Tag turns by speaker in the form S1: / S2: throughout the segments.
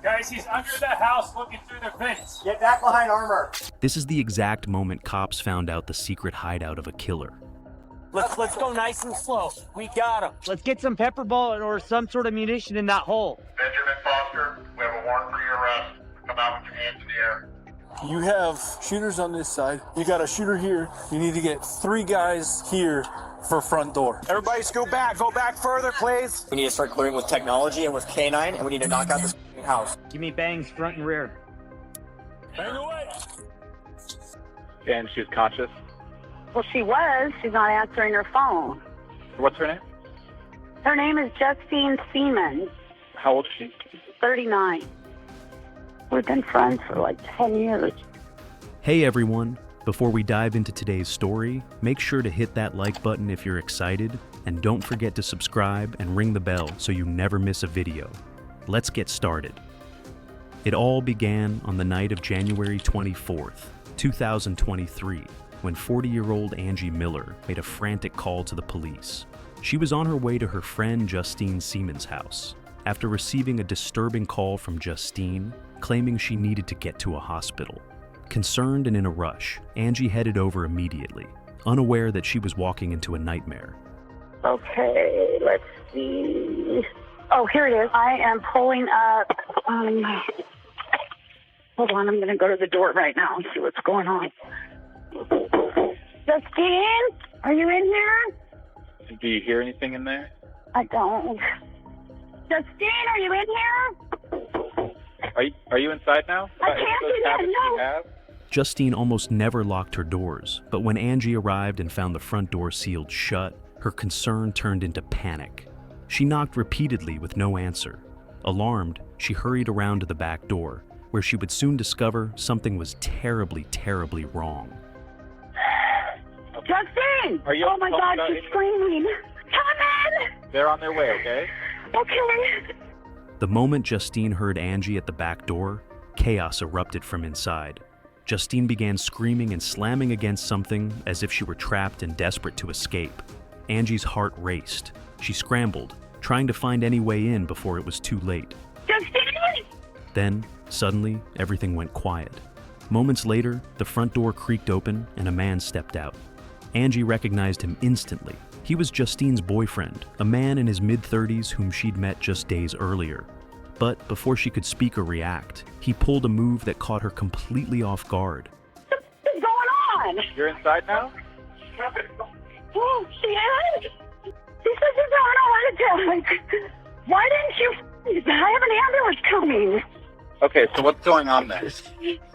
S1: Guys, he's under the house looking through the vents.
S2: Get back behind armor.
S3: This is the exact moment cops found out the secret hideout of a killer.
S2: Let's go nice and slow. We got him.
S4: Let's get some pepper ball or some sort of munition in that hole.
S5: Benjamin Foster, we have a warrant for your arrest. Come out with your hands in the air.
S6: You have shooters on this side. You got a shooter here. You need to get 3 guys here for front door.
S2: Everybody scoot back. Go back further, please. We need to start clearing with technology and with K9, and we need to knock out this house.
S4: Give me bangs front and rear.
S6: Bang away.
S5: And she's conscious.
S7: Well, she was. She's not answering her phone.
S5: What's her name?
S7: Her name is Justine Seaman,
S5: How old is she?
S7: 39. We've been friends for like 10 years.
S3: Hey everyone! Before we dive into today's story, make sure to hit that like button if you're excited, and don't forget to subscribe and ring the bell so you never miss a video. Let's get started. It all began on the night of January 24th, 2023, when 40-year-old Angie Miller made a frantic call to the police. She was on her way to her friend Justine Seaman's house after receiving a disturbing call from Justine claiming she needed to get to a hospital. Concerned and in a rush, Angie headed over immediately, unaware that she was walking into a nightmare.
S7: Okay, let's see. Oh, here it is. I am pulling up. Hold on, I'm going to go to the door right now and see what's going on. Justine, are you in here?
S5: Do you hear anything in there?
S7: I don't. Justine, are you in here?
S5: Are you inside now?
S7: I can't do that, no.
S3: Justine almost never locked her doors, but when Angie arrived and found the front door sealed shut, her concern turned into panic. She knocked repeatedly with no answer. Alarmed, she hurried around to the back door, where she would soon discover something was terribly, terribly wrong.
S7: Justine!
S5: Are you
S7: Oh my God, she's screaming. Come in!
S5: They're on their way, okay?
S7: Okay.
S3: The moment Justine heard Angie at the back door, chaos erupted from inside. Justine began screaming and slamming against something as if she were trapped and desperate to escape. Angie's heart raced. She scrambled, trying to find any way in before it was too late.
S7: Justine!
S3: Then, suddenly, everything went quiet. Moments later, the front door creaked open and a man stepped out. Angie recognized him instantly. He was Justine's boyfriend, a man in his mid-30s whom she'd met just days earlier. But before she could speak or react, he pulled a move that caught her completely off guard.
S7: What's going on?
S5: You're inside now?
S7: Oh, she is? She said she's having a heart attack. Why didn't you? I have an ambulance coming.
S5: Okay, so what's going on there?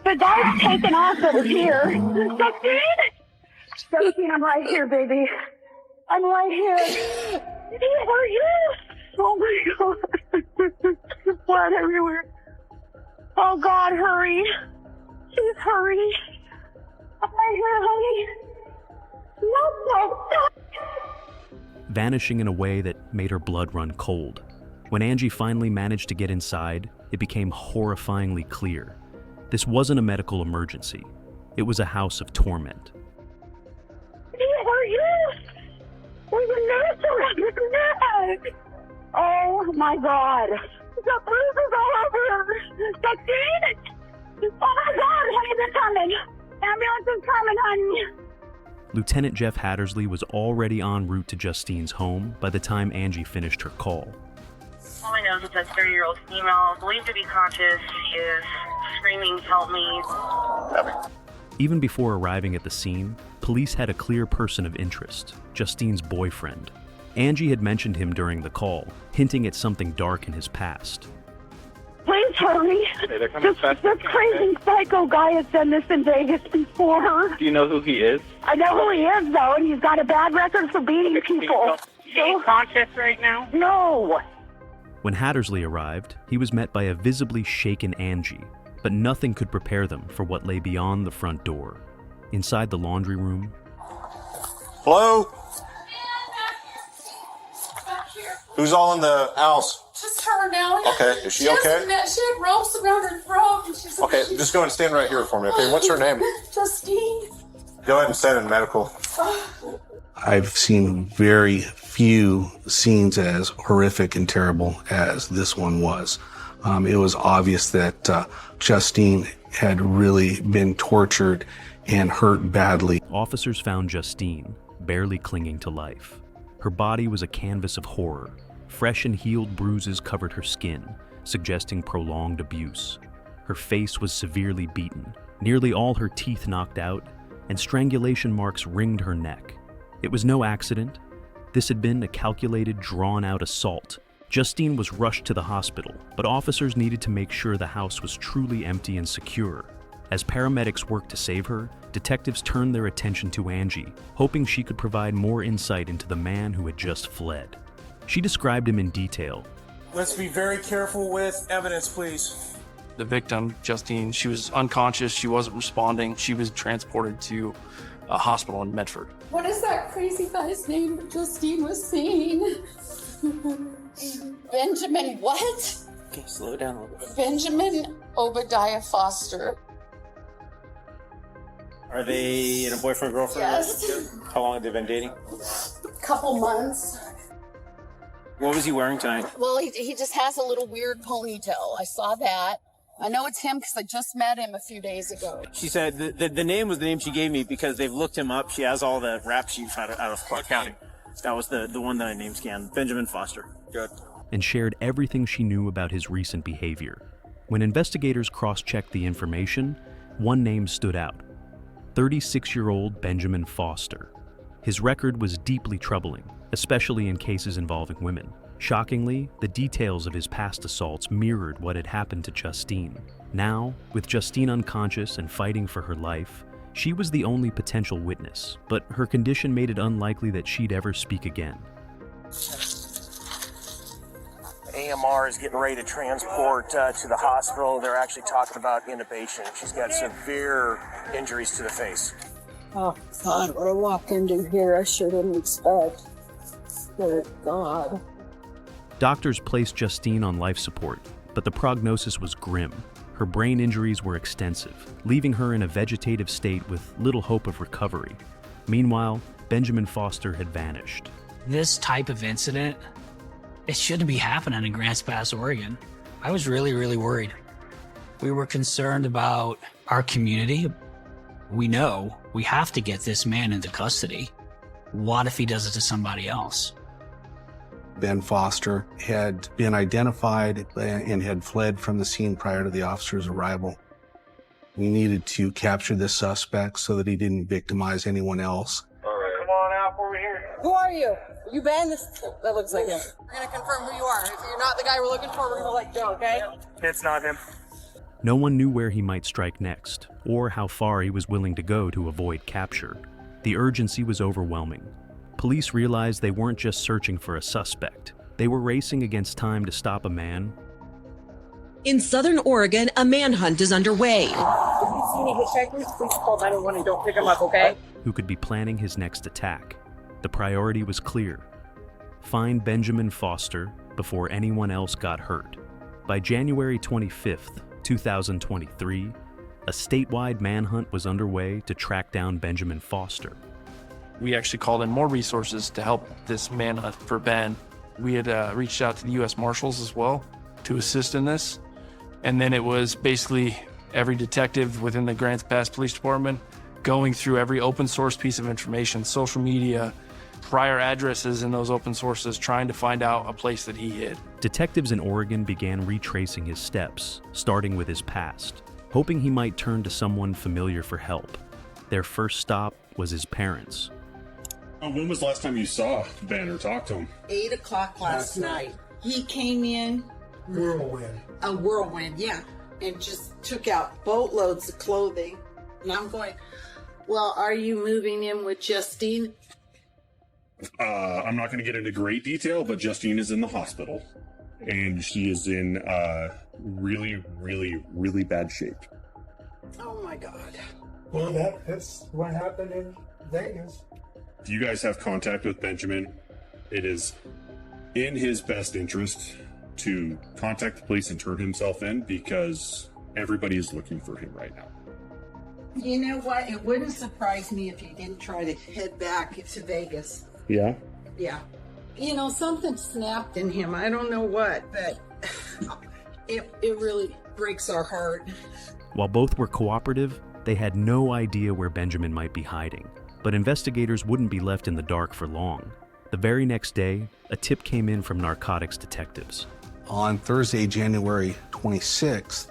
S7: The guy's taking off over here. Justine? Justine, I'm right here, baby. I'm right here. Did he hurt you? Oh my God. Blood everywhere. Oh God, hurry. Please hurry. I'm right here, honey. No.
S3: Vanishing in a way that made her blood run cold. When Angie finally managed to get inside, it became horrifyingly clear. This wasn't a medical emergency. It was a house of torment.
S7: Did he hurt you? There's a nurse around his neck. Oh my God. He's got bruises all over. Justine? Oh my God, honey, they're coming. Ambulance is coming, honey.
S3: Lieutenant Jeff Hattersley was already en route to Justine's home by the time Angie finished her call.
S8: All I know is that 30-year-old female, believed to be conscious, she is screaming, "Help me."
S3: Even before arriving at the scene, police had a clear person of interest, Justine's boyfriend. Angie had mentioned him during the call, hinting at something dark in his past.
S7: Please hurry. This crazy psycho guy has done this in Vegas before.
S5: Do you know who he is?
S7: I know who he is, though, and he's got a bad record for beating people.
S8: She's conscious right now?
S7: No.
S3: When Hattersley arrived, he was met by a visibly shaken Angie, but nothing could prepare them for what lay beyond the front door. Inside the laundry room,
S9: Hello? Who's all in the house?
S10: Just her now.
S9: Okay, is she okay?
S10: She had ropes around her throat. And she's
S9: Okay, just go and stand right here for me, okay? What's her name?
S10: Justine.
S9: Go ahead and stand in medical.
S11: I've seen very few scenes as horrific and terrible as this one was. It was obvious that Justine had really been tortured and hurt badly.
S3: Officers found Justine, barely clinging to life. Her body was a canvas of horror. Fresh and healed bruises covered her skin, suggesting prolonged abuse. Her face was severely beaten, nearly all her teeth knocked out, and strangulation marks ringed her neck. It was no accident. This had been a calculated, drawn-out assault. Justine was rushed to the hospital, but officers needed to make sure the house was truly empty and secure. As paramedics worked to save her, detectives turned their attention to Angie, hoping she could provide more insight into the man who had just fled. She described him in detail.
S6: Let's be very careful with evidence, please.
S12: The victim, Justine, she was unconscious, she wasn't responding. She was transported to a hospital in Medford.
S10: What is that crazy guy's name that Justine was seeing? Benjamin what?
S2: Okay, slow down a little bit.
S10: Benjamin Obadiah Foster.
S2: Are they in a boyfriend-girlfriend
S10: Yes.
S2: relationship? How long have they been dating?
S10: Couple months.
S2: What was he wearing tonight?
S10: Well, he just has a little weird ponytail. I saw that. I know it's him because I just met him a few days ago.
S2: She said the name was the name she gave me because they've looked him up. She has all the rap sheets out of Clark County. That was the one that I name scanned. Benjamin Foster. Good.
S3: And shared everything she knew about his recent behavior. When investigators cross-checked the information, one name stood out: 36-year-old Benjamin Foster. His record was deeply troubling, especially in cases involving women. Shockingly, the details of his past assaults mirrored what had happened to Justine. Now, with Justine unconscious and fighting for her life, she was the only potential witness, but her condition made it unlikely that she'd ever speak again.
S2: AMR is getting ready to transport to the hospital. They're actually talking about intubation. She's got severe injuries to the face.
S10: Oh, God, what I walked into here, I sure didn't expect. Good God.
S3: Doctors placed Justine on life support, but the prognosis was grim. Her brain injuries were extensive, leaving her in a vegetative state with little hope of recovery. Meanwhile, Benjamin Foster had vanished.
S13: This type of incident, it shouldn't be happening in Grants Pass, Oregon. I was really worried. We were concerned about our community. We know we have to get this man into custody. What if he does it to somebody else?
S11: Ben Foster had been identified and had fled from the scene prior to the officer's arrival. We needed to capture this suspect so that he didn't victimize anyone else.
S5: All right. Come on out for me here.
S14: Who are you? You Ben? That looks like him. We're gonna confirm who you are. If you're not the guy we're looking for, we're gonna let you go, okay?
S2: It's not him.
S3: No one knew where he might strike next, or how far he was willing to go to avoid capture. The urgency was overwhelming. Police realized they weren't just searching for a suspect. They were racing against time to stop a man.
S15: In southern Oregon, a manhunt is underway.
S14: If you see any hitchhikers, please call 911 and don't pick them up, okay?
S3: Who could be planning his next attack. The priority was clear: find Benjamin Foster before anyone else got hurt. By January 25th, 2023, a statewide manhunt was underway to track down Benjamin Foster.
S12: We actually called in more resources to help this manhunt for Ben. We had reached out to the U.S. Marshals as well to assist in this. And then it was basically every detective within the Grants Pass Police Department going through every open source piece of information, social media, prior addresses in those open sources, trying to find out a place that he hid.
S3: Detectives in Oregon began retracing his steps, starting with his past, hoping he might turn to someone familiar for help. Their first stop was his parents.
S16: When was the last time you saw Ben or talked to him?
S14: 8 o'clock last night. He came in.
S16: Whirlwind.
S14: A whirlwind, yeah. And just took out boatloads of clothing. And I'm going, well, are you moving in with Justine?
S16: I'm not going to get into great detail, but Justine is in the hospital. And she is in really bad shape.
S14: Oh my God.
S17: Well, that's what happened in Vegas.
S16: If you guys have contact with Benjamin, it is in his best interest to contact the police and turn himself in, because everybody is looking for him right now.
S14: You know what? It wouldn't surprise me if he didn't try to head back to Vegas.
S16: Yeah?
S14: Yeah. You know, something snapped in him. I don't know what, but It really breaks our heart.
S3: While both were cooperative, they had no idea where Benjamin might be hiding. But investigators wouldn't be left in the dark for long. The very next day, a tip came in from narcotics detectives.
S11: On Thursday, January 26th,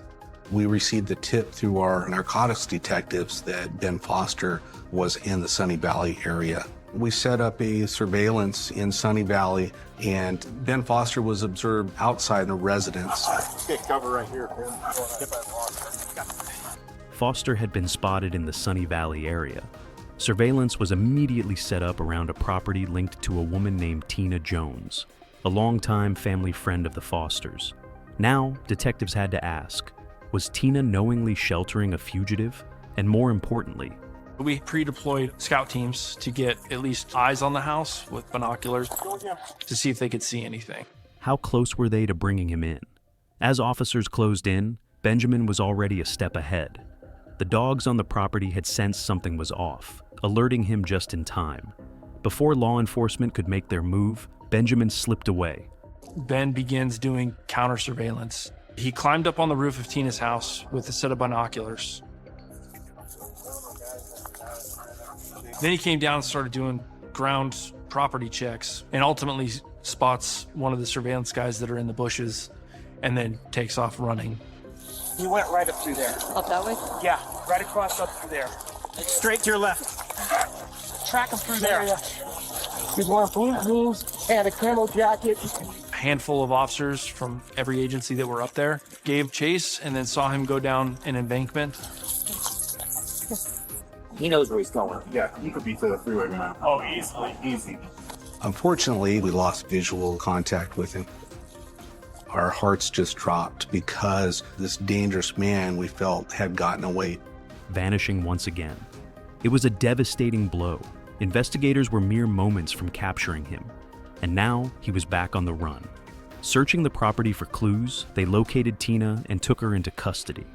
S11: we received the tip through our narcotics detectives that Ben Foster was in the Sunny Valley area. We set up a surveillance in Sunny Valley, and Ben Foster was observed outside the residence.
S9: Get cover right here, Tim.
S3: Foster had been spotted in the Sunny Valley area. Surveillance was immediately set up around a property linked to a woman named Tina Jones, a longtime family friend of the Fosters. Now, detectives had to ask, was Tina knowingly sheltering a fugitive? And more importantly,
S12: we pre-deployed scout teams to get at least eyes on the house with binoculars to see if they could see anything.
S3: how close were they to bringing him in? As officers closed in, Benjamin was already a step ahead. The dogs on the property had sensed something was off, alerting him just in time. Before law enforcement could make their move, Benjamin slipped away.
S12: Ben begins doing counter surveillance. He climbed up on the roof of Tina's house with a set of binoculars. Then he came down and started doing ground property checks and ultimately spots one of the surveillance guys that are in the bushes and then takes off running.
S2: He went right up through there.
S10: Up that way?
S2: Yeah, right across up through there. Straight to your left. Track him through there. He's wearing blue jeans and a camo jacket.
S12: A handful of officers from every agency that were up there gave chase and then saw him go down an embankment.
S2: He knows where he's going.
S9: Yeah, you could be to the freeway now.
S1: Oh, easily.
S9: Easy.
S11: Unfortunately, we lost visual contact with him. Our hearts just dropped because this dangerous man we felt had gotten away.
S3: Vanishing once again. It was a devastating blow. Investigators were mere moments from capturing him, and now he was back on the run. Searching the property for clues, they located Tina and took her into custody.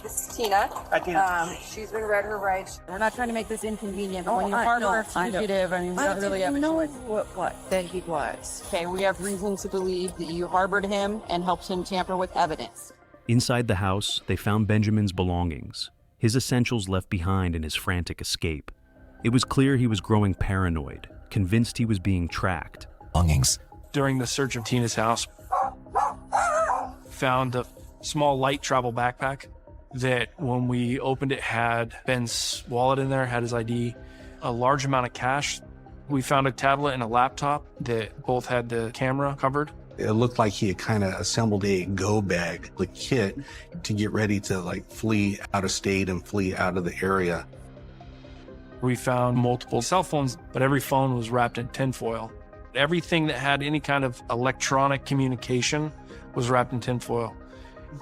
S18: This is Tina. She's been read her rights. We're not trying to make this inconvenient, but when you harbor a fugitive, I mean, we don't really have a choice. What? That he was. Okay, we have reason to believe that you harbored him and helped him tamper with evidence.
S3: Inside the house, they found Benjamin's belongings, his essentials left behind in his frantic escape. It was clear he was growing paranoid, convinced he was being tracked.
S12: Belongings. During the search of Tina's house, found a small light travel backpack that when we opened it had Ben's wallet in there, had his ID, a large amount of cash. We found a tablet and a laptop that both had the camera covered.
S11: It looked like he had kind of assembled a go bag, the kit, to get ready to flee out of state and flee out of the area.
S12: We found multiple cell phones, but every phone was wrapped in tinfoil. Everything that had any kind of electronic communication was wrapped in tinfoil.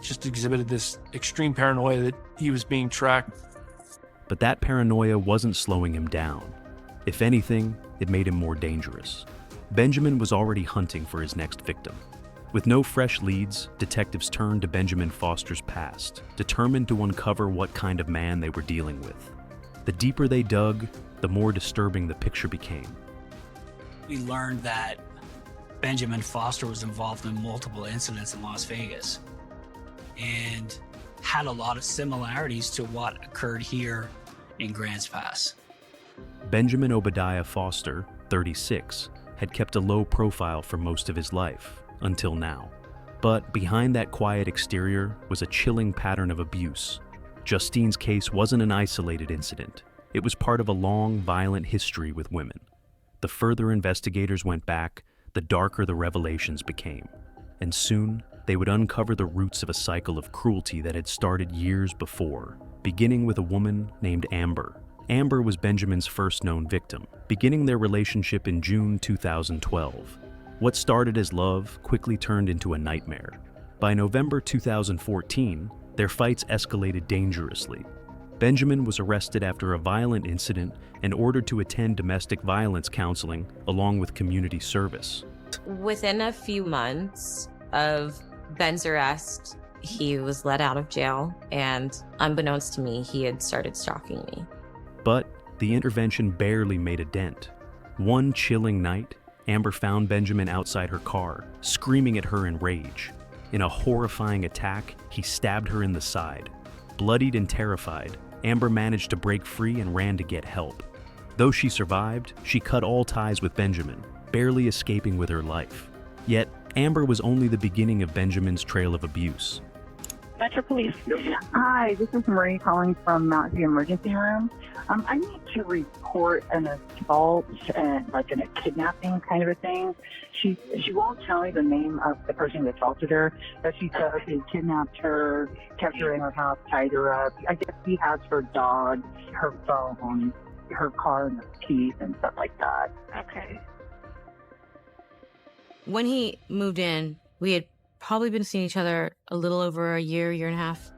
S12: Just exhibited this extreme paranoia that he was being tracked.
S3: But that paranoia wasn't slowing him down. If anything, it made him more dangerous. Benjamin was already hunting for his next victim. With no fresh leads, detectives turned to Benjamin Foster's past, determined to uncover what kind of man they were dealing with. The deeper they dug, the more disturbing the picture became.
S13: We learned that Benjamin Foster was involved in multiple incidents in Las Vegas and had a lot of similarities to what occurred here in Grants Pass.
S3: Benjamin Obadiah Foster, 36, had kept a low profile for most of his life, until now. But behind that quiet exterior was a chilling pattern of abuse. Justine's case wasn't an isolated incident. It was part of a long, violent history with women. The further investigators went back, the darker the revelations became. And soon, they would uncover the roots of a cycle of cruelty that had started years before, beginning with a woman named Amber. Amber was Benjamin's first known victim, beginning their relationship in June 2012. What started as love quickly turned into a nightmare. By November 2014, their fights escalated dangerously. Benjamin was arrested after a violent incident and ordered to attend domestic violence counseling along with community service.
S19: Within a few months of Ben's arrest, he was let out of jail, and unbeknownst to me, he had started stalking me.
S3: But the intervention barely made a dent. One chilling night, Amber found Benjamin outside her car, screaming at her in rage. In a horrifying attack, he stabbed her in the side. Bloodied and terrified, Amber managed to break free and ran to get help. Though she survived, she cut all ties with Benjamin, barely escaping with her life. Yet, Amber was only the beginning of Benjamin's trail of abuse.
S20: Metro Police. Hi, this is Marie calling from the emergency room. I need to report an assault and like a kidnapping kind of a thing. She won't tell me the name of the person who assaulted her, but she said he kidnapped her, kept her in her house, tied her up. I guess he has her dog, her phone, her car, and her keys and stuff like that.
S19: Okay. When he moved in, we had probably been seeing each other a little over a year and a half.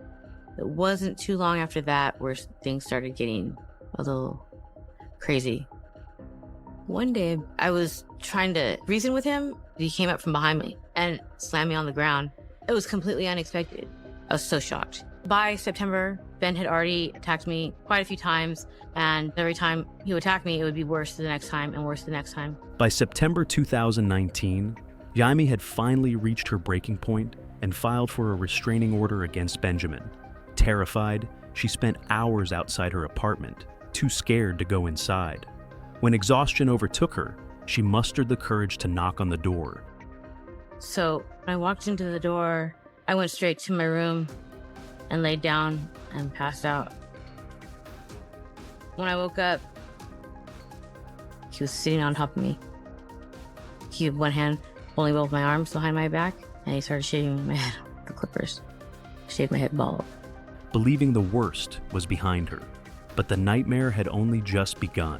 S19: It wasn't too long after that where things started getting a little crazy. One day, I was trying to reason with him. He came up from behind me and slammed me on the ground. It was completely unexpected. I was so shocked. By September, Ben had already attacked me quite a few times, and every time he would attack me, it would be worse the next time and worse the next time.
S3: By September 2019, Yaimi had finally reached her breaking point and filed for a restraining order against Benjamin. Terrified, she spent hours outside her apartment, too scared to go inside. When exhaustion overtook her, she mustered the courage to knock on the door.
S19: So when I walked into the door, I went straight to my room and laid down and passed out. When I woke up, he was sitting on top of me. He had one hand holding both my arms behind my back, and he started shaving my head with the clippers. Shaved my head bald.
S3: Believing the worst was behind her, but the nightmare had only just begun.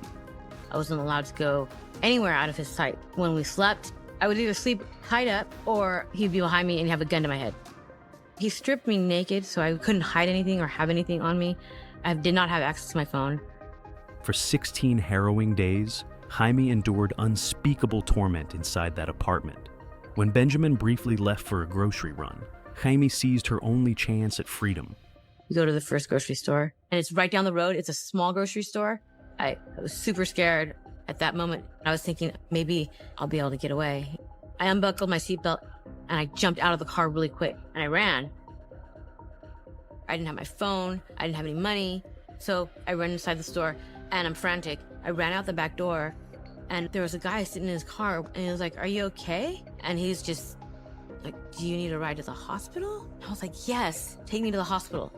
S19: I wasn't allowed to go anywhere out of his sight. When we slept, I would either sleep tied up or he'd be behind me and have a gun to my head. He stripped me naked so I couldn't hide anything or have anything on me. I did not have access to my phone.
S3: For 16 harrowing days, Jaime endured unspeakable torment inside that apartment. When Benjamin briefly left for a grocery run, Jaime seized her only chance at freedom.
S19: We go to the first grocery store, and it's right down the road. It's a small grocery store. I was super scared at that moment. I was thinking, maybe I'll be able to get away. I unbuckled my seatbelt, and I jumped out of the car really quick, and I ran. I didn't have my phone. I didn't have any money. So I ran inside the store, and I'm frantic. I ran out the back door, and there was a guy sitting in his car, and he was like, "Are you okay?" And he's just like, "Do you need a ride to the hospital?" I was like, "Yes, take me to the hospital."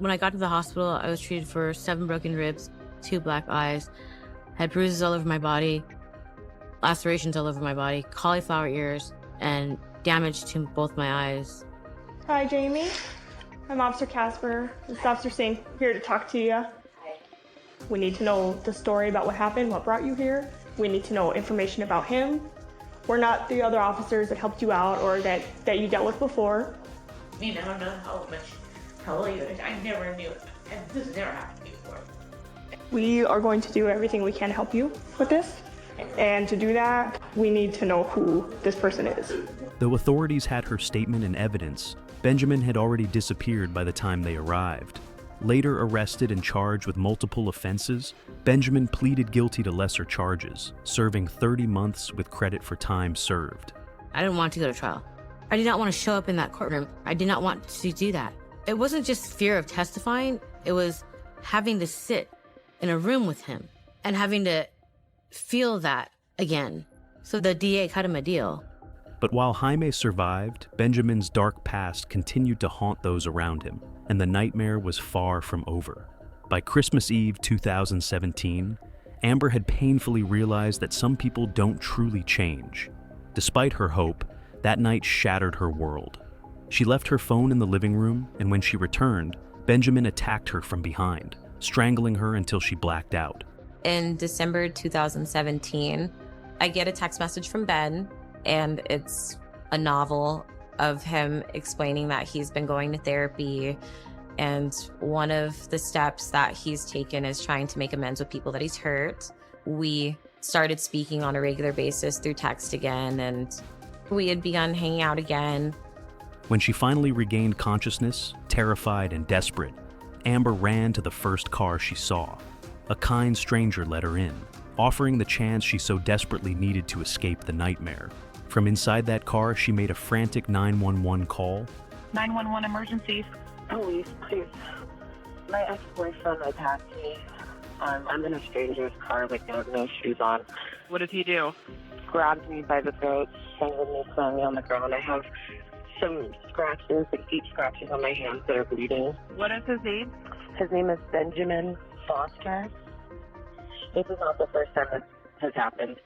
S19: When I got to the hospital, I was treated for 7 broken ribs, 2 black eyes, had bruises all over my body, lacerations all over my body, cauliflower ears, and damage to both my eyes.
S21: Hi, Jamie. I'm Officer Casper. This is Officer Singh, here to talk to you. We need to know the story about what happened, what brought you here. We need to know information about him. We're not the other officers that helped you out or that you dealt with before.
S22: You never know how much trouble you is. I never knew it. And this never happened to me before.
S21: We are going to do everything we can to help you with this. And to do that, we need to know who this person is.
S3: Though authorities had her statement and evidence, Benjamin had already disappeared by the time they arrived. Later arrested and charged with multiple offenses, Benjamin pleaded guilty to lesser charges, serving 30 months with credit for time served.
S19: I didn't want to go to trial. I did not want to show up in that courtroom. I did not want to do that. It wasn't just fear of testifying, it was having to sit in a room with him and having to feel that again. So the DA cut him a deal.
S3: But while Jaime survived, Benjamin's dark past continued to haunt those around him, and the nightmare was far from over. By Christmas Eve 2017, Amber had painfully realized that some people don't truly change. Despite her hope, that night shattered her world. She left her phone in the living room, and when she returned, Benjamin attacked her from behind, strangling her until she blacked out.
S19: In December 2017, I get a text message from Ben, and it's a novel of him explaining that he's been going to therapy, and one of the steps that he's taken is trying to make amends with people that he's hurt. We started speaking on a regular basis through text again, and we had begun hanging out again.
S3: When she finally regained consciousness, terrified and desperate, Amber ran to the first car she saw. A kind stranger let her in, offering the chance she so desperately needed to escape the nightmare. From inside that car, she made a frantic 911 call.
S20: 911 emergency. Police, please. My ex-boyfriend attacked me. I'm in a stranger's car with no shoes on. What did he do? Grabbed me by the throat, strangled me, slammed me on the ground. I have some scratches, like deep scratches on my hands that are bleeding. What is his name? His name is Benjamin Foster. This is not the first time this has happened.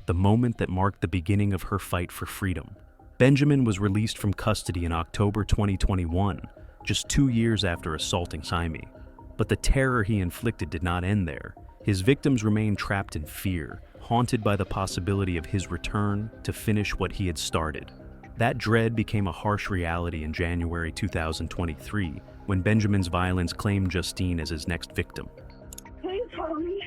S3: The moment that marked the beginning of her fight for freedom. Benjamin was released from custody in October 2021, just 2 years after assaulting Jaime. But the terror he inflicted did not end there. His victims remained trapped in fear, haunted by the possibility of his return to finish what he had started. That dread became a harsh reality in January 2023, when Benjamin's violence claimed Justine as his next victim.
S7: Please help me.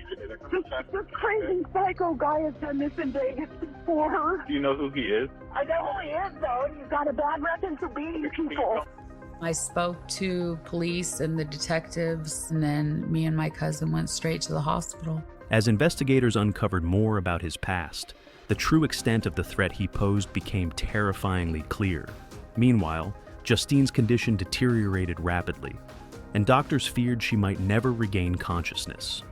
S7: This crazy psycho guy has done this in Vegas before.
S9: Do you know who he is?
S7: I know who he is, though. He's got a bad record for beating people.
S10: I spoke to police and the detectives, and then me and my cousin went straight to the hospital.
S3: As investigators uncovered more about his past, the true extent of the threat he posed became terrifyingly clear. Meanwhile, Justine's condition deteriorated rapidly, and doctors feared she might never regain consciousness.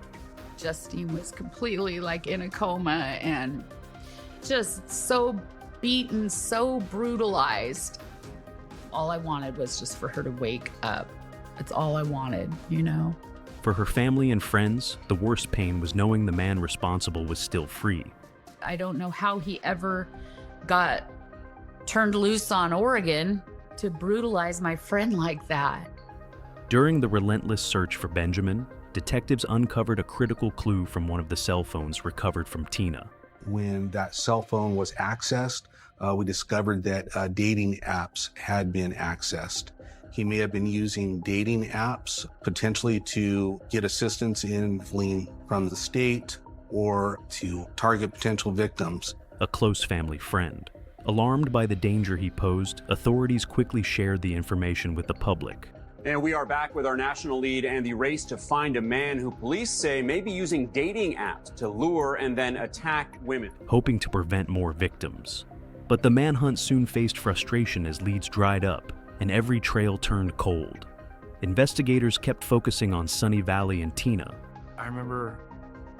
S10: Justine was completely in a coma and just so beaten, so brutalized. All I wanted was just for her to wake up. That's all I wanted,
S3: For her family and friends, the worst pain was knowing the man responsible was still free.
S10: I don't know how he ever got turned loose on Oregon to brutalize my friend like that.
S3: During the relentless search for Benjamin, detectives uncovered a critical clue from one of the cell phones recovered from Tina.
S11: When that cell phone was accessed, we discovered that dating apps had been accessed. He may have been using dating apps potentially to get assistance in fleeing from the state or to target potential victims.
S3: A close family friend. Alarmed by the danger he posed, authorities quickly shared the information with the public.
S4: And we are back with our national lead and the race to find a man who police say may be using dating apps to lure and then attack women,
S3: hoping to prevent more victims. But the manhunt soon faced frustration as leads dried up and every trail turned cold. Investigators kept focusing on Sunny Valley and Tina.
S12: I remember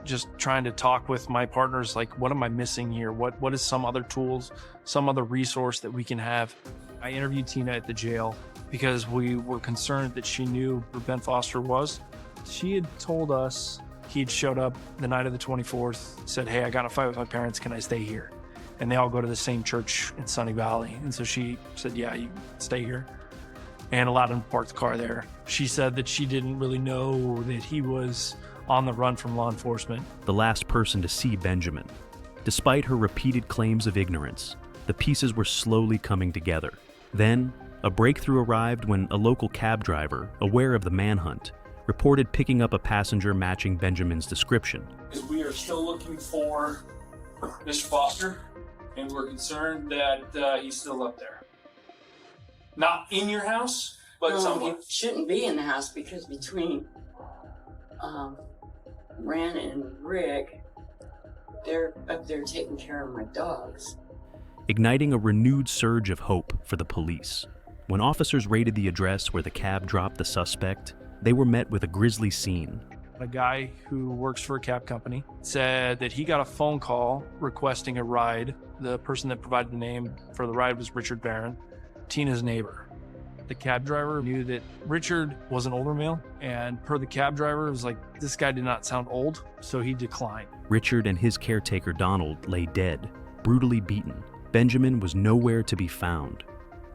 S12: just trying to talk with my partners, what am I missing here? What is some other tools, some other resource that we can have? I interviewed Tina at the jail because we were concerned that she knew who Ben Foster was. She had told us he'd showed up the night of the 24th, said, hey, I got in a fight with my parents, can I stay here? And they all go to the same church in Sunny Valley. And so she said, yeah, you stay here. And allowed him to park the car there. She said that she didn't really know that he was on the run from law enforcement.
S3: The last person to see Benjamin. Despite her repeated claims of ignorance, the pieces were slowly coming together. Then, a breakthrough arrived when a local cab driver, aware of the manhunt, reported picking up a passenger matching Benjamin's description.
S8: We are still looking for Mr. Foster, and we're concerned that he's still up there. Not in your house, but somewhere.
S23: He shouldn't be in the house because between Ren and Rick, they're up there taking care of my dogs.
S3: Igniting a renewed surge of hope for the police. When officers raided the address where the cab dropped the suspect, they were met with a grisly scene.
S12: A guy who works for a cab company said that he got a phone call requesting a ride. The person that provided the name for the ride was Richard Barron, Tina's neighbor. The cab driver knew that Richard was an older male, and per the cab driver, it was this guy did not sound old, so he declined.
S3: Richard and his caretaker Donald lay dead, brutally beaten. Benjamin was nowhere to be found.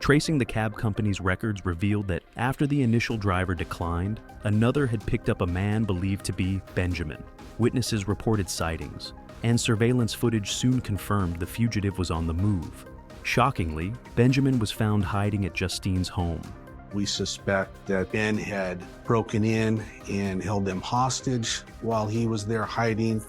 S3: Tracing the cab company's records revealed that after the initial driver declined, another had picked up a man believed to be Benjamin. Witnesses reported sightings, and surveillance footage soon confirmed the fugitive was on the move. Shockingly, Benjamin was found hiding at Justine's home.
S11: We suspect that Ben had broken in and held them hostage while he was there hiding.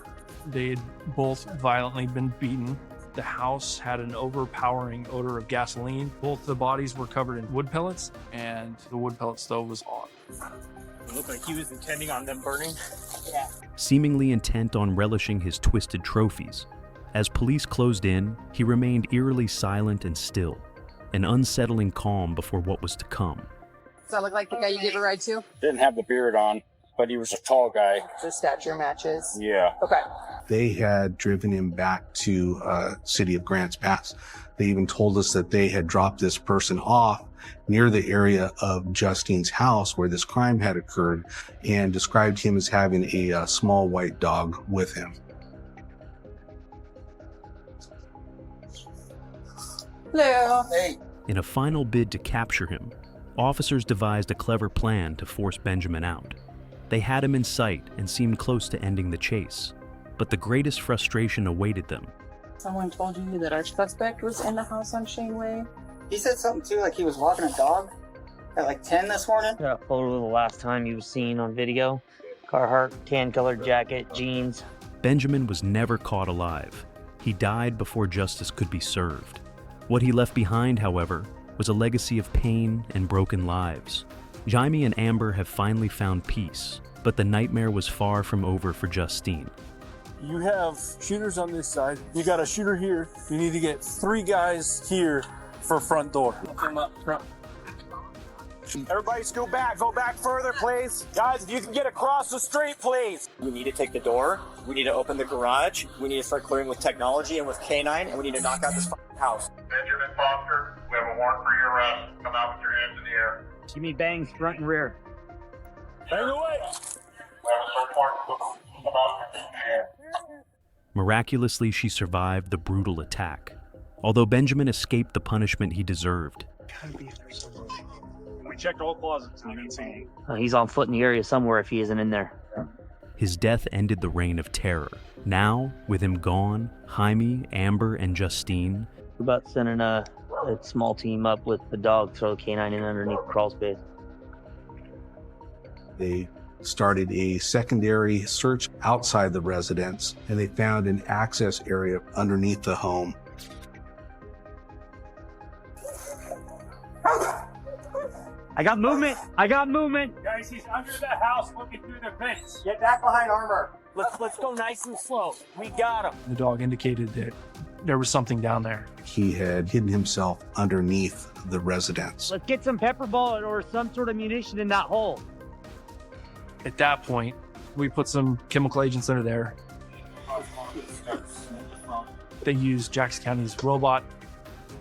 S12: They had both violently been beaten. The house had an overpowering odor of gasoline. Both the bodies were covered in wood pellets, and the wood pellet stove was on.
S2: It looked like he was intending on them burning. Yeah.
S3: Seemingly intent on relishing his twisted trophies. As police closed in, he remained eerily silent and still, an unsettling calm before what was to come.
S18: Does that look like the guy you gave a ride to?
S5: Didn't have the beard on, but he was a tall guy.
S18: The stature matches.
S5: Yeah.
S18: Okay.
S11: They had driven him back to city of Grants Pass. They even told us that they had dropped this person off near the area of Justine's house where this crime had occurred and described him as having a small white dog with him.
S18: Hello.
S5: Hey.
S3: In a final bid to capture him, officers devised a clever plan to force Benjamin out. They had him in sight and seemed close to ending the chase, but the greatest frustration awaited them.
S18: Someone told you that our suspect was in the house on Shaneway?
S6: He said something too, like he was walking a dog at like 10 this morning.
S15: Got a photo of the last time he was seen on video. Carhartt, tan-colored jacket, jeans.
S3: Benjamin was never caught alive. He died before justice could be served. What he left behind, however, was a legacy of pain and broken lives. Jaime and Amber have finally found peace, but the nightmare was far from over for Justine.
S8: You have shooters on this side. You got a shooter here. You need to get 3 guys here for front door. Come up front.
S2: Everybody scoot back. Go back further, please. Guys, if you can get across the street, please.
S6: We need to take the door. We need to open the garage. We need to start clearing with technology and with K9, and we need to knock out this house.
S9: Benjamin Foster, we have a warrant for your arrest. Come out with your hands in the air.
S15: Give me bangs front and rear.
S8: Bang away.
S9: We have a search warrant. Come out with your hands in the air.
S3: Miraculously, she survived the brutal attack, although Benjamin escaped the punishment he deserved.
S9: We checked all closets and we didn't see him.
S15: He's on foot in the area somewhere if he isn't in there.
S3: His death ended the reign of terror. Now, with him gone, Jaime, Amber, and Justine.
S15: We're about sending a small team up with the dog, throw the canine in underneath the crawl space.
S11: They started a secondary search outside the residence, and they found an access area underneath the home.
S15: I got movement! I got movement!
S1: Guys, he's under the house looking through the vents.
S6: Get back behind armor.
S15: Let's go nice and slow. We got him.
S12: The dog indicated that there was something down there.
S11: He had hidden himself underneath the residence.
S15: Let's get some pepper ball or some sort of munition in that hole.
S12: At that point, we put some chemical agents under there. They used Jackson County's robot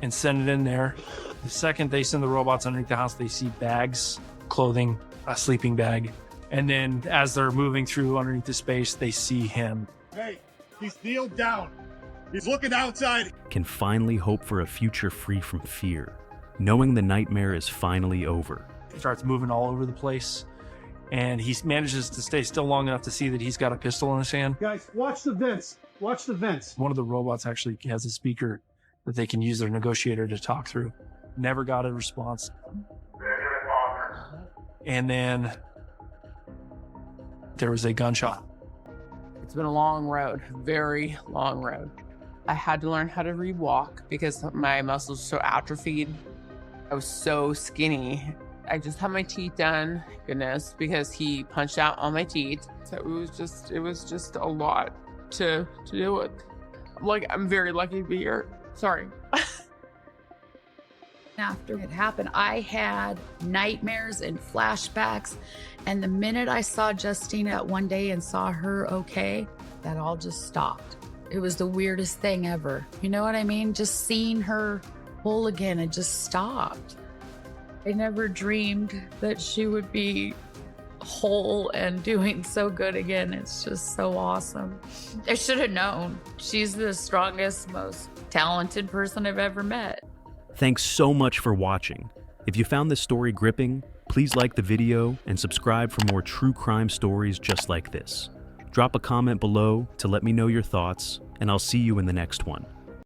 S12: and send it in there. The second they send the robots underneath the house, they see bags, clothing, a sleeping bag. And then as they're moving through underneath the space, they see him.
S9: Hey, he's kneeled down. He's looking outside.
S3: Can finally hope for a future free from fear, knowing the nightmare is finally over.
S12: He starts moving all over the place, and he manages to stay still long enough to see that he's got a pistol in his hand.
S17: Guys, watch the vents. Watch the vents.
S12: One of the robots actually has a speaker that they can use their negotiator to talk through. Never got a response. And then there was a gunshot.
S18: It's been a long road, very long road. I had to learn how to rewalk because my muscles were so atrophied. I was so skinny. I just had my teeth done, goodness, because he punched out all my teeth. So it was just a lot to deal with. Like, I'm very lucky to be here. Sorry.
S10: After it happened, I had nightmares and flashbacks. And the minute I saw Justina one day and saw her okay, that all just stopped. It was the weirdest thing ever. You know what I mean? Just seeing her whole again, it just stopped. I never dreamed that she would be whole and doing so good again. It's just so awesome. I should have known. She's the strongest, most talented person I've ever met.
S3: Thanks so much for watching. If you found this story gripping, please like the video and subscribe for more true crime stories just like this. Drop a comment below to let me know your thoughts, and I'll see you in the next one.